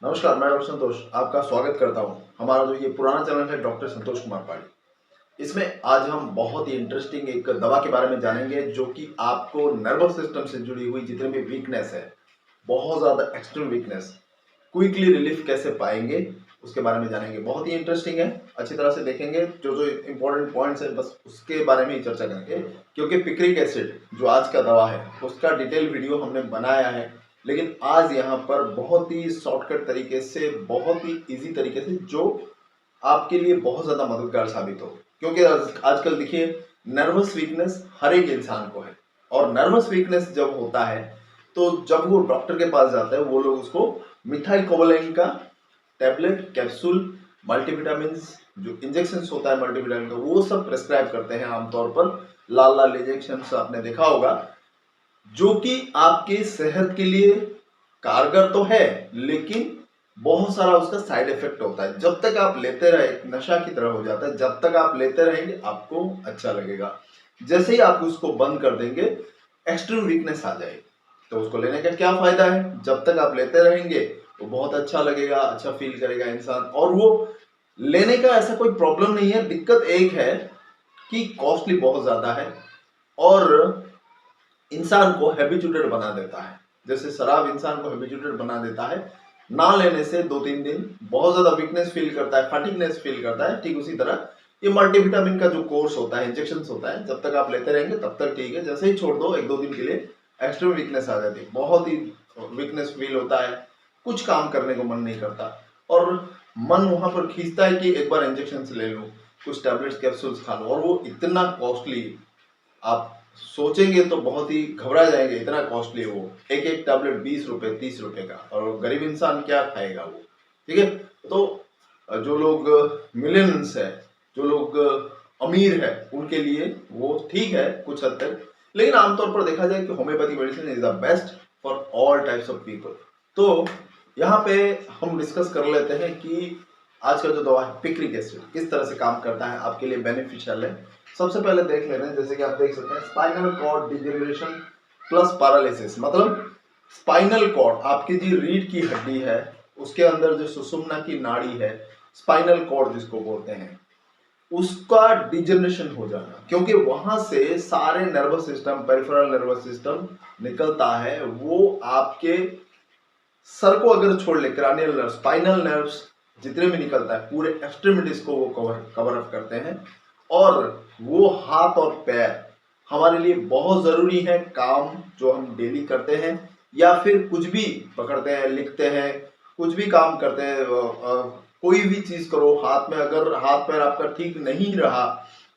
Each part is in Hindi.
नमस्कार, मैं डॉक्टर संतोष आपका स्वागत करता हूं। हमारा जो ये पुराना चैनल है डॉक्टर संतोष कुमार पाड़ी, इसमें आज हम बहुत ही इंटरेस्टिंग एक दवा के बारे में जानेंगे जो कि आपको नर्वस सिस्टम से जुड़ी हुई जितनी भी वीकनेस है, बहुत ज़्यादा एक्सट्रीम वीकनेस, क्विकली रिलीफ कैसे पाएंगे उसके बारे में जानेंगे। बहुत ही इंटरेस्टिंग है, अच्छी तरह से देखेंगे। जो जो इंपॉर्टेंट पॉइंट्स है बस उसके बारे में ही चर्चा करेंगे, क्योंकि पिक्रिक एसिड जो आज का दवा है उसका डिटेल वीडियो हमने बनाया है, लेकिन आज यहाँ पर बहुत ही शॉर्टकट तरीके से, बहुत ही इजी तरीके से, जो आपके लिए बहुत ज़्यादा मददगार साबित हो। क्योंकि आजकल देखिए, नर्वस वीकनेस हर एक इंसान को है, और नर्वस वीकनेस जब होता है तो जब वो डॉक्टर के पास जाता है, वो लोग उसको मिथाइल कोबालेंट का टैबलेट, कैप्सूल, मल्टीविटामिन, जो इंजेक्शन होता है मल्टीविटामिन का, वो सब प्रेस्क्राइब करते हैं। आमतौर पर लाल लाल इंजेक्शन आपने देखा होगा, जो कि आपके सेहत के लिए कारगर तो है, लेकिन बहुत सारा उसका साइड इफेक्ट होता है। जब तक आप लेते रहे, नशा की तरह हो जाता है। जब तक आप लेते रहेंगे आपको अच्छा लगेगा, जैसे ही आप उसको बंद कर देंगे एक्सट्रीम वीकनेस आ जाएगी। तो उसको लेने का क्या फायदा है? जब तक आप लेते रहेंगे वो बहुत अच्छा लगेगा, अच्छा फील करेगा इंसान, और वो लेने का ऐसा कोई प्रॉब्लम नहीं है। दिक्कत एक है कि कॉस्टली बहुत ज्यादा है और इंसान को हैबिचुएटेड बना देता है। जैसे शराब इंसान को हैबिचुएटेड बना देता है, ना लेने से 2-3 दिन बहुत ज्यादा वीकनेस फील करता है, फटीगनेस फील करता है, ठीक उसी तरह ये मल्टीविटामिन का जो कोर्स होता है, इंजेक्शन होता है, जब तक आप लेते रहेंगे तब तक ठीक है। जैसे ही छोड़ दो 1-2 दिन के लिए एक्सट्रीम वीकनेस आ जाती है, बहुत ही वीकनेस फील होता है, कुछ काम करने को मन नहीं करता, और मन वहां पर खींचता है कि एक बार इंजेक्शन से ले लूं, कुछ टैबलेट्स कैप्सूल्स खा लूं, और वो इतना कॉस्टली, आप सोचेंगे तो बहुत ही घबरा जाएंगे, इतना कॉस्टली है वो। एक एक टैबलेट 20 रुपए 30 रुपए का, और गरीब इंसान क्या खाएगा वो, ठीक है। तो जो लोग मिलियंस है, जो लोग अमीर है, उनके लिए वो ठीक है कुछ हद तक, लेकिन आमतौर पर देखा जाए कि homeopathy medicine is the best for all types of people. तो यहाँ पे हम डिस्कस कर लेते हैं कि आज का जो दवा है पिक्रिक एसिड किस तरह से काम करता है, आपके लिए बेनिफिशियल है। सबसे पहले देख ले रहे हैं, जैसे कि आप देख सकते हैं, spinal cord degeneration plus paralysis, मतलब स्पाइनल कॉर्ड, आपकी जी रीढ़ की हड्डी है, उसके अंदर जो सुषुम्ना की नाड़ी है, स्पाइनल कॉर्ड जिसको बोलते हैं, उसका डिजेनरेशन हो जाना, क्योंकि वहां से सारे nervous system, peripheral nervous system निकलता है, वो आपके सर को अगर छोड़ ले, क्रैनियल नर्व, स्पाइनल नर्व्स जितने भी निकलता है, पूरे एक्सट्रीमिटीज को वो कवर अप करते हैं। और वो हाथ और पैर हमारे लिए बहुत जरूरी है, काम जो हम डेली करते हैं, या फिर कुछ भी पकड़ते हैं, लिखते हैं, कुछ भी काम करते हैं, कोई भी चीज करो, हाथ में अगर हाथ पैर आपका ठीक नहीं रहा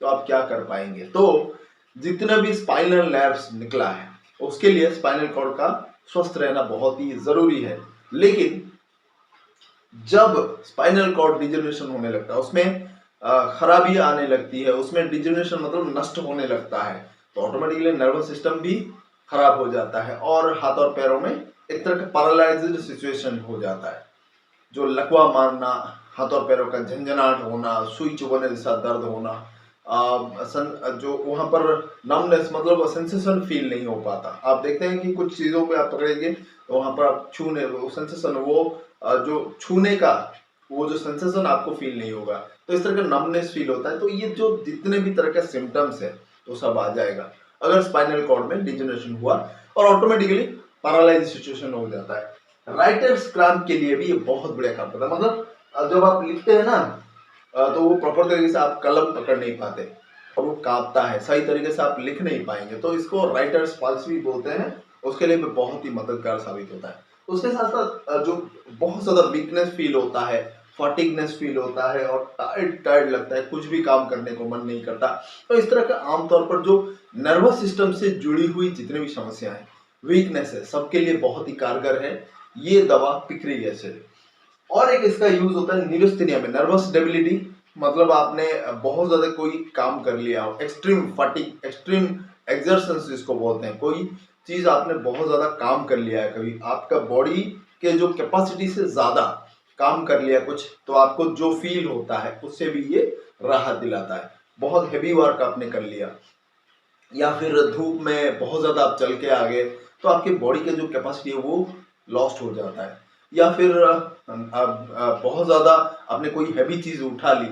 तो आप क्या कर पाएंगे। तो जितना भी स्पाइनल नर्व्स निकला है उसके लिए स्पाइनल कॉर्ड का स्वस्थ रहना बहुत ही जरूरी है। लेकिन जब स्पाइनल कॉर्ड डिजेनरेशन होने लगता है, उसमें खराबी आने लगती है, उसमें डिजेनरेशन मतलब नष्ट होने लगता है, तो ऑटोमेटिकली नर्वस सिस्टम भी खराब हो जाता है, और हाथ और पैरों में एक तरह का पैरालाइज्ड सिचुएशन हो जाता है, जो लकवा मारना, हाथ और पैरों का झंझनाहट होना, सुई चुभने जैसा दर्द होना, जो वहां पर नमनेस मतलब सेंसेशन फील नहीं हो पाता। आप देखते हैं कि कुछ चीजों पे आप पकड़ेंगे तो वहां पर आप छूने, वो सेंसेशन, वो जो छूने का वो जो सेंसेशन आपको फील नहीं होगा, तो इस तरह का नमनेस फील होता है। तो ये जो जितने भी तरह के सिम्टम्स है तो सब आ जाएगा अगर स्पाइनल कॉर्ड में डिजेनरेशन हुआ, और ऑटोमेटिकली पैरालाइज सिचुएशन हो जाता है। राइटर्स क्रैम्प के लिए भी ये बहुत बढ़िया काम करता है, मतलब जब आप लिखते हैं ना, तो वो प्रॉपर तरीके से आप कलम पकड़ नहीं पाते और वो कांपता है, सही तरीके से आप लिख नहीं पाएंगे, तो इसको राइटर्स पल्स भी बोलते हैं। उसके लिए भी बहुत ही मददगार साबित होता है। उसके साथ साथ जो बहुत ज्यादा वीकनेस फील होता है, फटीगनेस फील होता है, और टायर्ड टायर्ड लगता है, कुछ भी काम करने को मन नहीं करता, तो इस तरह का आमतौर पर जो नर्वस सिस्टम से जुड़ी हुई जितनी भी समस्याएं हैं, वीकनेस है, सबके लिए बहुत ही कारगर है ये दवा पिक्रिक एसिड। और एक इसका यूज होता है न्यूरोस्थेनिया में, नर्वस डेबिलिटी, मतलब आपने बहुत ज्यादा कोई काम कर लिया हो, एक्सट्रीम फटीग, एक्सट्रीम एक्सर्शंस जिसको बोलते हैं, कोई चीज आपने बहुत ज्यादा काम कर लिया है, कभी आपका बॉडी के जो कैपेसिटी से ज्यादा काम कर लिया कुछ, तो आपको जो फील होता है उससे भी ये राहत दिलाता है। बहुत हैवी वर्क आपने कर लिया, या फिर धूप में बहुत ज़्यादा आप चल के आ गए तो आपकी बॉडी की जो कैपेसिटी है वो लॉस्ट हो जाता है। या फिर बहुत ज़्यादा आपने कोई हैवी चीज़ उठा ली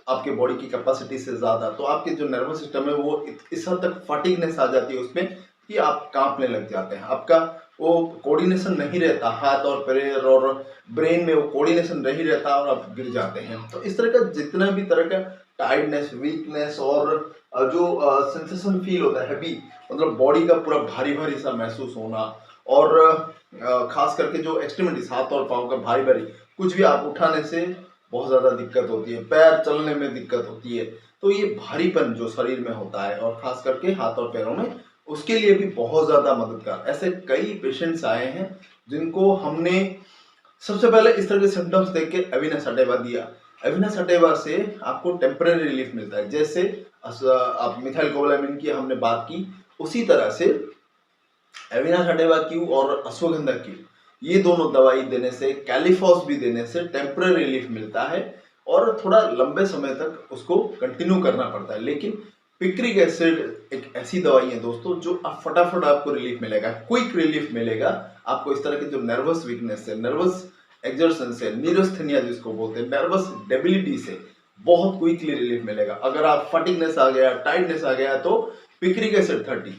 आपके बॉडी की कैपेसिटी से ज़्यादा, तो आपके जो नर्वस सिस्टम है वो इस हद तक फटीगनेस आ जाती है उसमें कि आप कांपने लग जाते हैं। आपका वो कोऑर्डिनेशन नहीं रहता, हाथ और पैर और ब्रेन में वो कोऑर्डिनेशन नहीं रहता और आप गिर जाते हैं। तो इस तरह का जितना भी तरह का टायर्डनेस, वीकनेस और जो सेंसेशन फील होता है हैवी, मतलब बॉडी का पूरा भारी भारी सा महसूस होना, और खास करके जो एक्सट्रीमिटीज हाथ और पाँव का भारी भारी कुछ भी आप उठाने से बहुत ज़्यादा दिक्कत होती है, पैर चलने में दिक्कत होती है। तो ये भारीपन जो शरीर में होता है और खास करके हाथ और पैरों में, उसके लिए भी बहुत ज़्यादा मददगार। ऐसे कई पेशेंट्स आए हैं जिनको हमने सबसे पहले इस तरह के सिम्टम्स देख के एविनस अटेवा दिया। एविनस अटेवा से आपको टेम्पररी रिलीफ मिलता है। जैसे आप मिथाइल कोबालामिन की हमने बात की, उसी तरह से एविनस अटेवा क्यू और अश्वगंधा क्यू, ये दोनों दवाई देने से, कैलिफॉस भी देने से टेम्पररी रिलीफ मिलता है और थोड़ा लंबे समय तक उसको कंटिन्यू करना पड़ता है। लेकिन पिक्रिक एसिड एक ऐसी दवाई है दोस्तों जो आप फटाफट आपको रिलीफ मिलेगा, क्विक रिलीफ मिलेगा आपको। इस तरह की जो नर्वस वीकनेस है, नर्वस एक्सर्शन से, न्यूरोस्थेनिया जिसको बोलते हैं, नर्वस डेबिलिटी से बहुत क्विकली रिलीफ मिलेगा। अगर आप फटीगनेस आ गया, टाइटनेस आ गया, तो पिक्रिक एसिड 30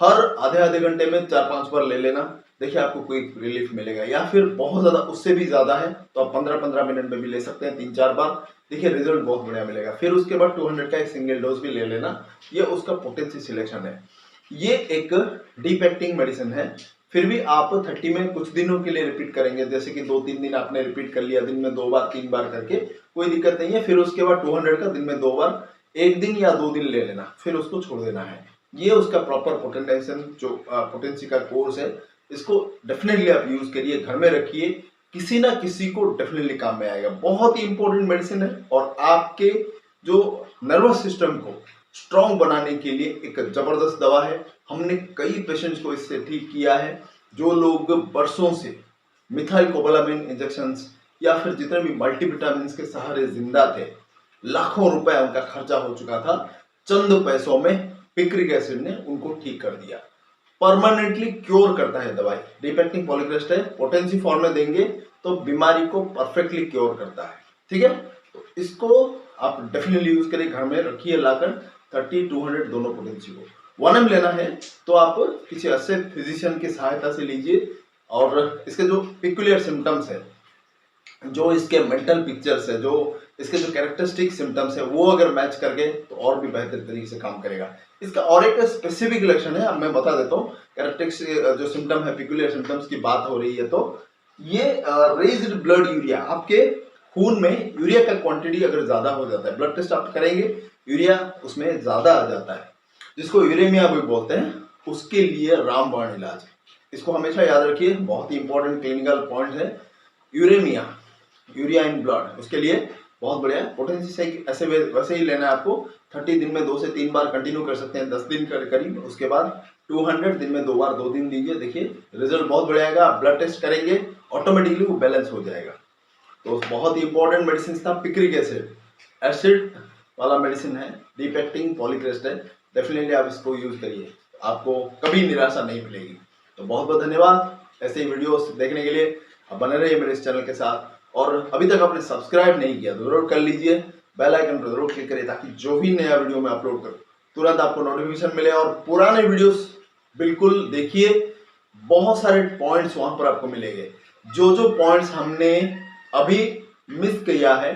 हर आधे आधे घंटे में 4-5 बार ले लेना, देखिए आपको क्विक रिलीफ मिलेगा। या फिर बहुत ज्यादा उससे भी ज्यादा है तो आप 15-15 मिनट में भी ले सकते हैं, 3-4 बार, देखिए रिजल्ट बहुत बढ़िया मिलेगा। फिर उसके बाद 200 का एक सिंगल डोज भी ले लेना, ये उसका पोटेंसी सिलेक्शन है। ये एक डीप एक्टिंग मेडिसिन है। फिर भी आप 30 में कुछ दिनों के लिए रिपीट करेंगे, जैसे कि 2-3 दिन आपने रिपीट कर लिया, दिन में 2 बार 3 बार करके, कोई दिक्कत नहीं है। फिर उसके बाद 200 का दिन में 2 बार, 1 दिन या 2 दिन ले लेना, फिर उसको छोड़ देना है। ये उसका प्रॉपर पोटेंटेशन जो पोटेंसी का कोर्स है, इसको डेफिनेटली आप यूज करिए, घर में रखिए, किसी ना किसी को डेफिनेटली काम में आएगा। बहुत ही इंपॉर्टेंट मेडिसिन है और आपके जो नर्वस सिस्टम को स्ट्रॉन्ग बनाने के लिए एक जबरदस्त दवा है। हमने कई पेशेंट्स को इससे ठीक किया है। जो लोग बरसों से मिथाइल कोबालामिन इंजेक्शंस या फिर जितने भी मल्टीविटामिन के सहारे जिंदा थे, लाखों रुपए उनका खर्चा हो चुका था, चंद पैसों में पिक्रिक एसिड ने उनको ठीक कर दिया। परमानेंटली क्योर करता है दवाई, डीप एक्टिंग पॉलीक्रेस्ट है, पोटेंसी फॉर्म में देंगे तो बीमारी को परफेक्टली क्योर करता है। ठीक है, तो इसको आप डेफिनेटली यूज करिए, घर में रखिए लाकर 30-200 दोनों पोटेंसी को। 1 ml लेना है तो आप किसी अच्छे फिजिशियन की सहायता से लीजिए, और इसके जो पिक्युलियर सिम्टम्स है, जो इसके मेंटल पिक्चर्स है, जो इसके जो कैरेक्टरिस्टिक सिम्टम्स है, वो अगर मैच करके तो और भी बेहतर तरीके से काम करेगा। इसका और एक स्पेसिफिक लक्षण है, अब मैं बता देता हूँ। कैरेक्टरिस्टिक जो सिम्टम है, पिक्युलियर सिम्टम्स की बात हो रही है, तो ये रेज्ड ब्लड यूरिया, आपके खून में यूरिया का क्वांटिटी अगर ज्यादा हो जाता है, ब्लड टेस्ट आप करेंगे, यूरिया उसमें ज्यादा आ जाता है, जिसको यूरेमिया भी बोलते हैं, उसके लिए रामबाण इलाज है। इसको हमेशा याद रखिए, बहुत ही इंपॉर्टेंट क्लिनिकल पॉइंट है। यूरेमिया, यूरिया इन ब्लड, उसके लिए बहुत बढ़िया पोटेंसी से ऐसे वैसे ही लेना है आपको। 30 दिन में 2 से 3 बार कंटिन्यू कर सकते हैं, 10 दिन करीब। उसके बाद 200 दिन में 2 बार 2 दिन लीजिए, देखिए रिजल्ट बहुत बढ़िया आएगा। आप ब्लड टेस्ट करेंगे, ऑटोमेटिकली वो बैलेंस हो जाएगा। तो बहुत ही इंपॉर्टेंट मेडिसिन था पिक्रिक एसिड, एसिड वाला मेडिसिन है, डीप एक्टिंग पॉलीक्रेस्ट है। डेफिनेटली आप इसको यूज करिए, आपको कभी निराशा नहीं मिलेगी। तो बहुत बहुत धन्यवाद ऐसे ही वीडियोस देखने के लिए। आप बने रहिए मेरे इस चैनल के साथ, और अभी तक आपने सब्सक्राइब नहीं किया तो जरूर कर लीजिए, बेल आइकन पर जरूर क्लिक करिए, ताकि जो भी नया वीडियो मैं अपलोड करूं तुरंत आपको नोटिफिकेशन मिले। और पुराने वीडियोस बिल्कुल देखिए, बहुत सारे पॉइंट्स वहां पर आपको मिलेंगे। जो जो पॉइंट्स हमने अभी मिस किया है,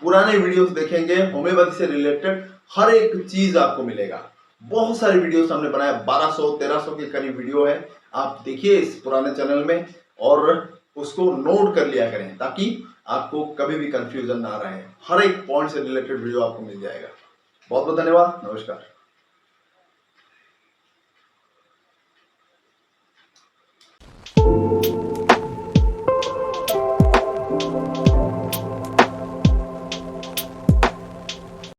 पुराने वीडियोस देखेंगे, होम्योपैथी से रिलेटेड हर एक चीज आपको मिलेगा। बहुत सारे वीडियोस हमने बनाया, 1200-1300 के करीब वीडियो है, आप देखिए इस पुराने चैनल में और उसको नोट कर लिया करें, ताकि आपको कभी भी कंफ्यूजन ना रहे। हर एक पॉइंट से रिलेटेड वीडियो आपको मिल जाएगा। बहुत बहुत धन्यवाद, नमस्कार।